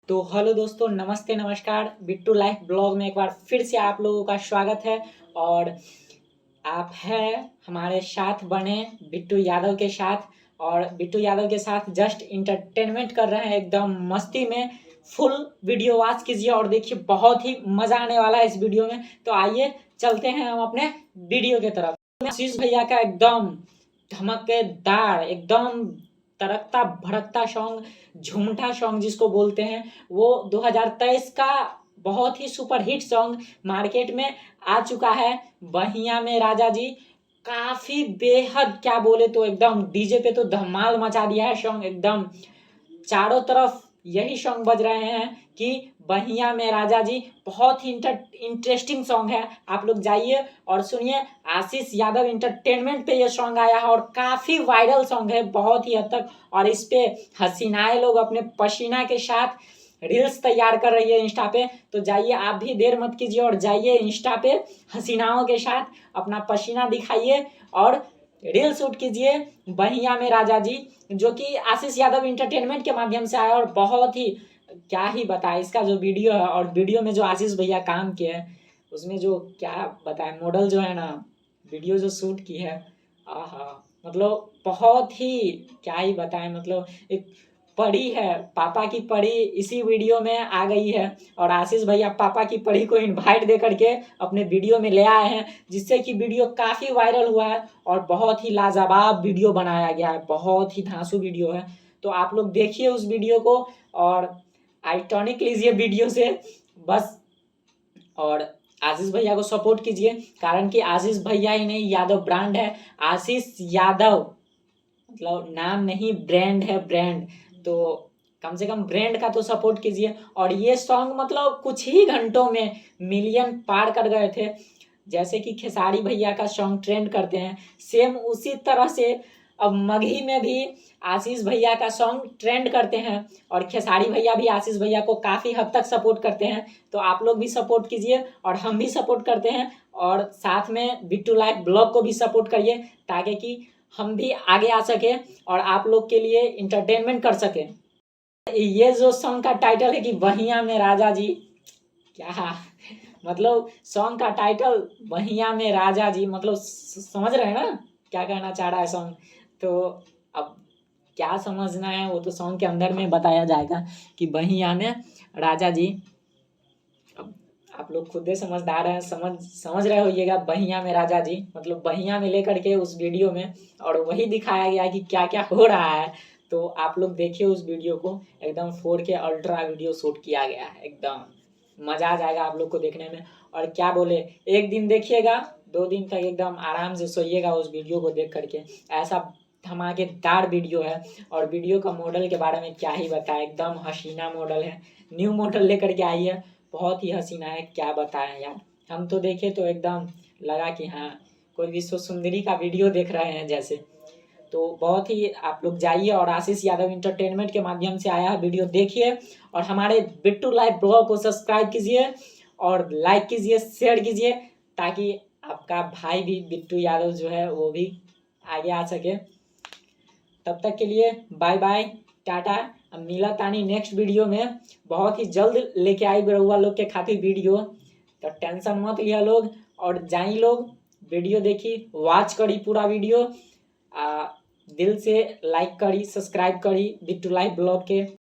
तो हेलो दोस्तों, नमस्ते नमस्कार। बिट्टू लाइफ ब्लॉग में एक बार फिर से आप लोगों का स्वागत है। और आप हैं हमारे साथ बने बिट्टू यादव के साथ। और बिट्टू यादव के साथ जस्ट इंटरटेनमेंट कर रहे हैं, एकदम मस्ती में। फुल वीडियो वॉच कीजिए और देखिए, बहुत ही मजा आने वाला है इस वीडियो में। तो आइए चलते हैं हम अपने वीडियो के तरफ। आशीष भैया का एकदम धमाकेदार, एकदम तड़कता भड़कता सॉन्ग, झूमता सॉन्ग जिसको बोलते हैं, वो 2023 का बहुत ही सुपर हिट सॉन्ग मार्केट में आ चुका है। बहिया में राजा जी काफी बेहद, क्या बोले तो एकदम डीजे पे तो धमाल मचा दिया है सॉन्ग। एकदम चारों तरफ यही सॉन्ग बज रहे हैं कि बहिया में राजा जी। बहुत ही इंटरेस्टिंग सॉन्ग है, आप लोग जाइए और सुनिए। आशीष यादव इंटरटेनमेंट पे ये सॉन्ग आया है और काफी वायरल सॉन्ग है बहुत ही हद तक। और इस पे हसीनाएं लोग अपने पसीना के साथ रील्स तैयार कर रही है इंस्टा पे। तो जाइए, आप भी देर मत कीजिए और जाइए इंस्टा पे हसीनाओं के साथ अपना पसीना दिखाइए और रील शूट कीजिए बहिया में राजा जी, जो कि आशीष यादव इंटरटेनमेंट के माध्यम से आया। और बहुत ही, क्या ही बताए, इसका जो वीडियो है और वीडियो में जो आशीष भैया काम किए हैं, उसमें जो क्या बताए, मॉडल जो है ना, वीडियो जो शूट की है, आहा, मतलब बहुत ही, क्या ही बताएं, मतलब एक परी है, पापा की परी इसी वीडियो में आ गई है। और आशीष भैया पापा की परी को इनवाइट दे करके अपने वीडियो में ले आए हैं, जिससे कि वीडियो काफ़ी वायरल हुआ है और बहुत ही लाजवाब वीडियो बनाया गया है, बहुत ही धांसू वीडियो है। तो आप लोग देखिए उस वीडियो को और आइटॉनिक लीजिए वीडियो से बस। और आशीष भैया को सपोर्ट कीजिए, कारण कि आशीष भैया ही नहीं, यादव ब्रांड है। आशीष यादव मतलब नाम नहीं, ब्रांड है, ब्रांड। तो कम से कम ब्रांड का तो सपोर्ट कीजिए। और ये सॉन्ग मतलब कुछ ही घंटों में मिलियन पार कर गए थे। जैसे कि खेसारी भैया का सॉन्ग ट्रेंड करते हैं, सेम उसी तरह से अब मगही में भी आशीष भैया का सॉन्ग ट्रेंड करते हैं। और खेसारी भैया भी आशीष भैया को काफ़ी हद तक सपोर्ट करते हैं। तो आप लोग भी सपोर्ट कीजिए और हम भी सपोर्ट करते हैं। और साथ में बिट्टू लाइफ ब्लॉग को भी सपोर्ट करिए, ताकि कि हम भी आगे आ सके और आप लोग के लिए इंटरटेनमेंट कर सके। ये जो सॉन्ग का टाइटल है कि बहिया में राजा जी, क्या मतलब सॉन्ग का टाइटल बहिया में राजा जी, मतलब समझ रहे हैं ना क्या कहना चाह रहा है सॉन्ग। तो अब क्या समझना है वो तो सॉन्ग के अंदर में बताया जाएगा कि बहिया में राजा जी। अब आप लोग खुद ही समझदार हैं, समझ रहे होइएगा। बहिया में राजा जी मतलब बहिया में लेकर के उस वीडियो में, और वही दिखाया गया कि क्या क्या हो रहा है। तो आप लोग देखिए उस वीडियो को, एकदम 4K अल्ट्रा वीडियो शूट किया गया है, एकदम मजा आ जाएगा आप लोग को देखने में। और क्या बोले, एक दिन देखिएगा, 2 दिन तक एकदम आराम से सोइएगा उस वीडियो को देख करके। ऐसा धमाकेदार वीडियो है। और वीडियो का मॉडल के बारे में क्या ही बताएं, एकदम हसीना मॉडल है, न्यू मॉडल लेकर के आई है, बहुत ही हसीना है, क्या बताएं यार। हम तो देखे तो एकदम लगा कि हाँ, कोई विश्व सुंदरी का वीडियो देख रहे हैं जैसे। तो बहुत ही, आप लोग जाइए और आशीष यादव इंटरटेनमेंट के माध्यम से आया है वीडियो देखिए। और हमारे बिट्टू लाइव ब्लॉग को सब्सक्राइब कीजिए और लाइक कीजिए, शेयर कीजिए, ताकि आपका भाई भी बिट्टू यादव जो है वो भी आगे आ सके। तब तक के लिए बाय बाय, टाटा। अब मिला तानी नेक्स्ट वीडियो में, बहुत ही जल्द लेके आई रउआ लोग के खातिर वीडियो। तो टेंशन मत लिया लोग, और जाई लोग वीडियो देखी, वॉच करी पूरा वीडियो, दिल से लाइक करी, सब्सक्राइब करी बिट्टू लाइव ब्लॉग के।